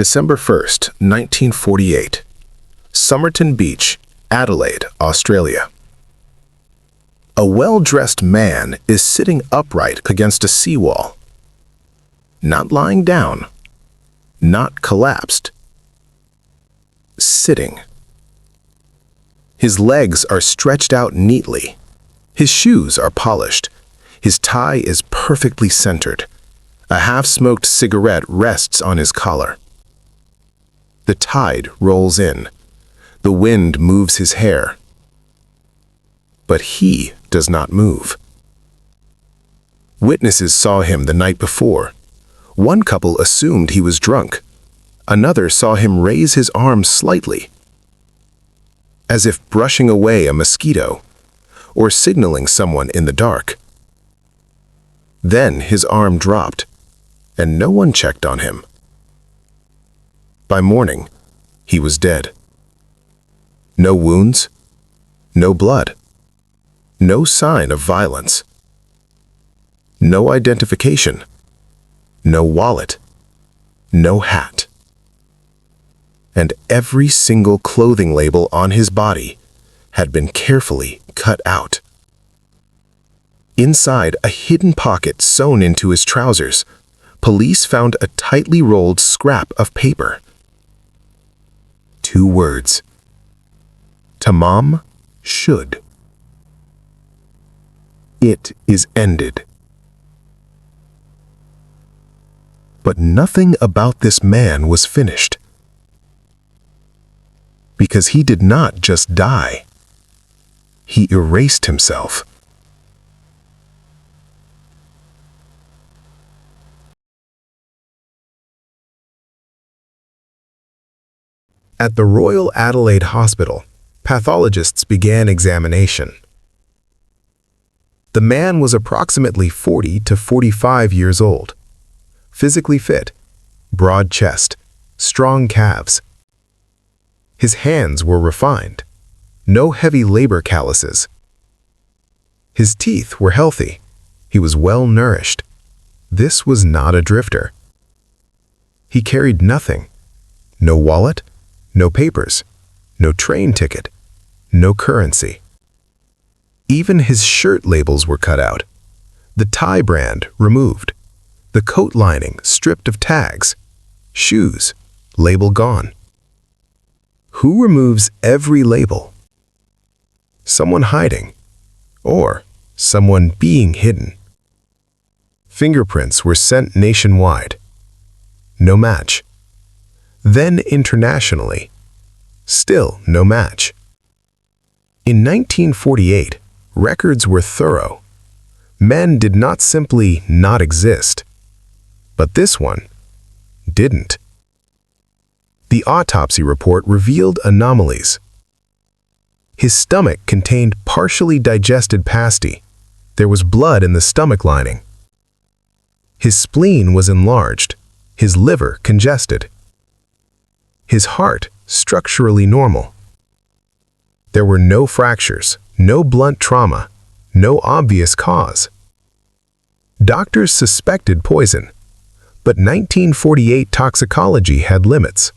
December 1st, 1948. Somerton Beach, Adelaide, Australia. A well-dressed man is sitting upright against a seawall. Not lying down, not collapsed. Sitting. His legs are stretched out neatly. His shoes are polished. His tie is perfectly centered. A half-smoked cigarette rests on his collar. The tide rolls in. The wind moves his hair. But he does not move. Witnesses saw him the night before. One couple assumed he was drunk. Another saw him raise his arm slightly, as if brushing away a mosquito or signaling someone in the dark. Then his arm dropped, and no one checked on him. By morning, he was dead. No wounds, no blood, no sign of violence, no identification, no wallet, no hat. And every single clothing label on his body had been carefully cut out. Inside a hidden pocket sewn into his trousers, police found a tightly rolled scrap of paper. 2 words. Tamam Shud. It is ended. But nothing about this man was finished. Because he did not just die. He erased himself. At the Royal Adelaide Hospital, pathologists began examination. The man was approximately 40 to 45 years old, physically fit, broad chest, strong calves. His hands were refined, no heavy labor calluses. His teeth were healthy. He was well nourished. This was not a drifter. He carried nothing. No wallet, no papers, no train ticket, no currency. Even his shirt labels were cut out, the tie brand removed, the coat lining stripped of tags, shoes, label gone. Who removes every label? Someone hiding, or someone being hidden. Fingerprints were sent nationwide. No match. Then internationally. Still no match. In 1948, records were thorough. Men did not simply not exist. But this one didn't. The autopsy report revealed anomalies. His stomach contained partially digested pasty. There was blood in the stomach lining. His spleen was enlarged, his liver congested. His heart structurally normal. There were no fractures, no blunt trauma, no obvious cause. Doctors suspected poison, but 1948 toxicology had limits.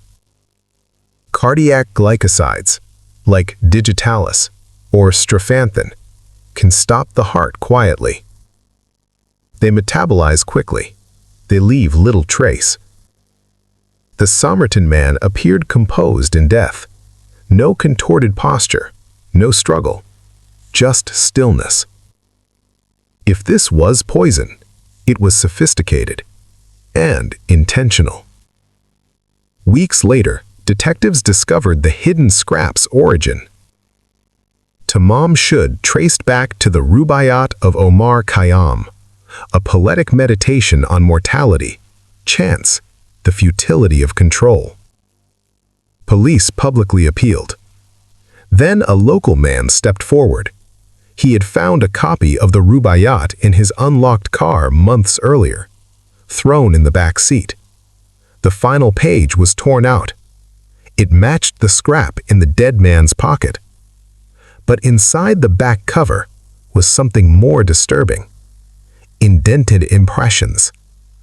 Cardiac glycosides, like digitalis or streptanthin, can stop the heart quietly. They metabolize quickly. They leave little trace. The Somerton Man appeared composed in death. No contorted posture, no struggle, just stillness. If this was poison, it was sophisticated and intentional. Weeks later, detectives discovered the hidden scrap's origin. Tamam Shud traced back to the Rubaiyat of Omar Khayyam, a poetic meditation on mortality, chance, the futility of control. Police publicly appealed. Then a local man stepped forward. He had found a copy of the Rubaiyat in his unlocked car months earlier, thrown in the back seat. The final page was torn out. It matched the scrap in the dead man's pocket. But inside the back cover was something more disturbing. Indented impressions,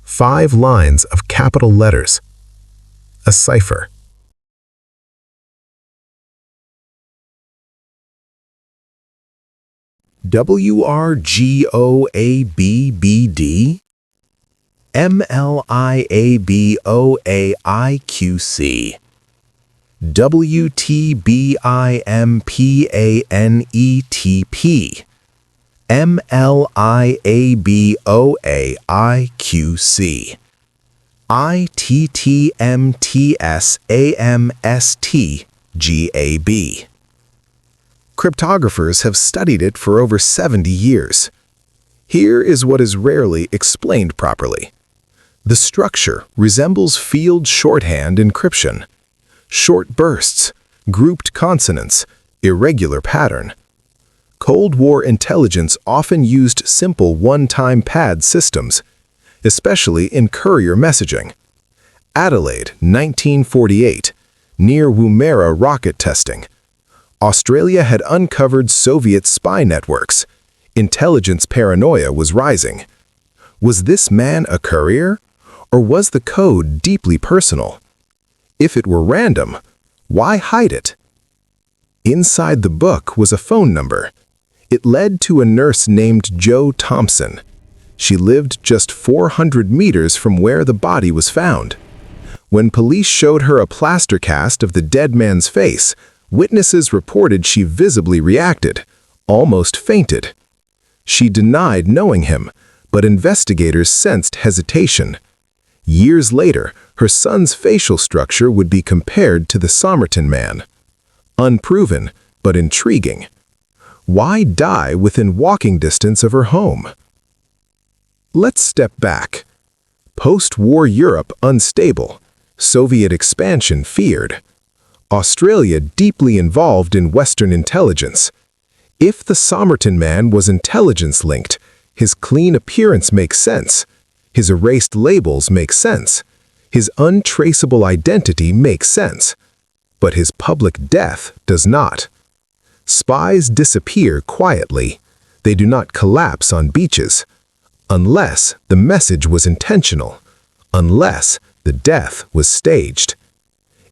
5 lines of capital letters. A cipher. WRGOABBD MLIABOAIQC WTBIMPANETP MLIABOAIQC ITTMTSAMSTGAB. Cryptographers have studied it for over 70 years. Here is what is rarely explained properly. The structure resembles field shorthand encryption. Short bursts, grouped consonants, irregular pattern. Cold War intelligence often used simple one-time pad systems, especially in courier messaging. Adelaide, 1948, near Woomera rocket testing. Australia had uncovered Soviet spy networks. Intelligence paranoia was rising. Was this man a courier, or was the code deeply personal? If it were random, why hide it? Inside the book was a phone number. It led to a nurse named Jo Thompson. She lived just 400 meters from where the body was found. When police showed her a plaster cast of the dead man's face, witnesses reported she visibly reacted, almost fainted. She denied knowing him, but investigators sensed hesitation. Years later, her son's facial structure would be compared to the Somerton Man. Unproven, but intriguing. Why die within walking distance of her home? Let's step back. Post-war Europe unstable. Soviet expansion feared. Australia deeply involved in Western intelligence. If the Somerton Man was intelligence-linked, his clean appearance makes sense. His erased labels make sense. His untraceable identity makes sense. But his public death does not. Spies disappear quietly. They do not collapse on beaches. Unless the message was intentional. Unless the death was staged.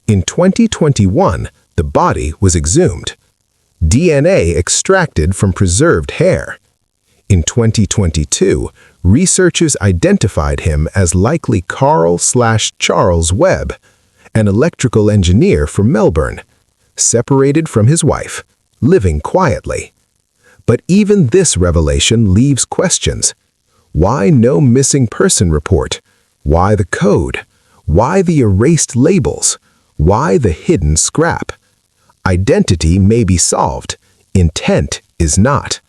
In 2021, the body was exhumed. DNA extracted from preserved hair. In 2022, researchers identified him as likely Carl/Charles Webb, an electrical engineer from Melbourne, separated from his wife, living quietly. But even this revelation leaves questions. Why no missing person report? Why the code? Why the erased labels? Why the hidden scrap? Identity may be solved. Intent is not.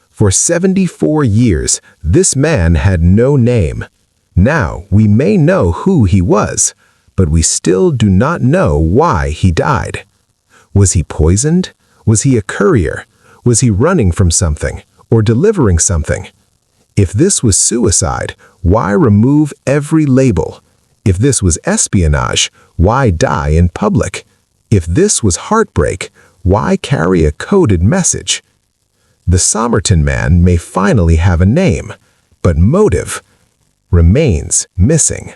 For 74 years, this man had no name. Now we may know who he was, but we still do not know why he died. Was he poisoned? Was he a courier? Was he running from something or delivering something? If this was suicide, why remove every label? If this was espionage, why die in public? If this was heartbreak, why carry a coded message? The Somerton Man may finally have a name, but motive remains missing.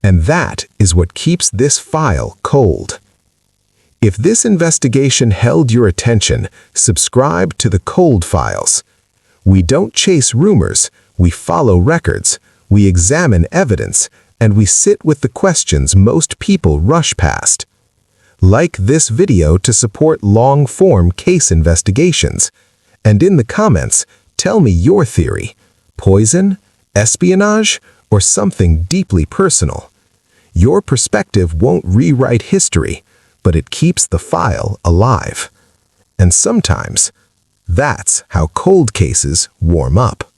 And that is what keeps this file cold. If this investigation held your attention, subscribe to the Cold Files. We don't chase rumors, we follow records, we examine evidence, and we sit with the questions most people rush past. Like this video to support long-form case investigations. And in the comments, tell me your theory. Poison, espionage, or something deeply personal? Your perspective won't rewrite history, but it keeps the file alive. And sometimes, that's how cold cases warm up.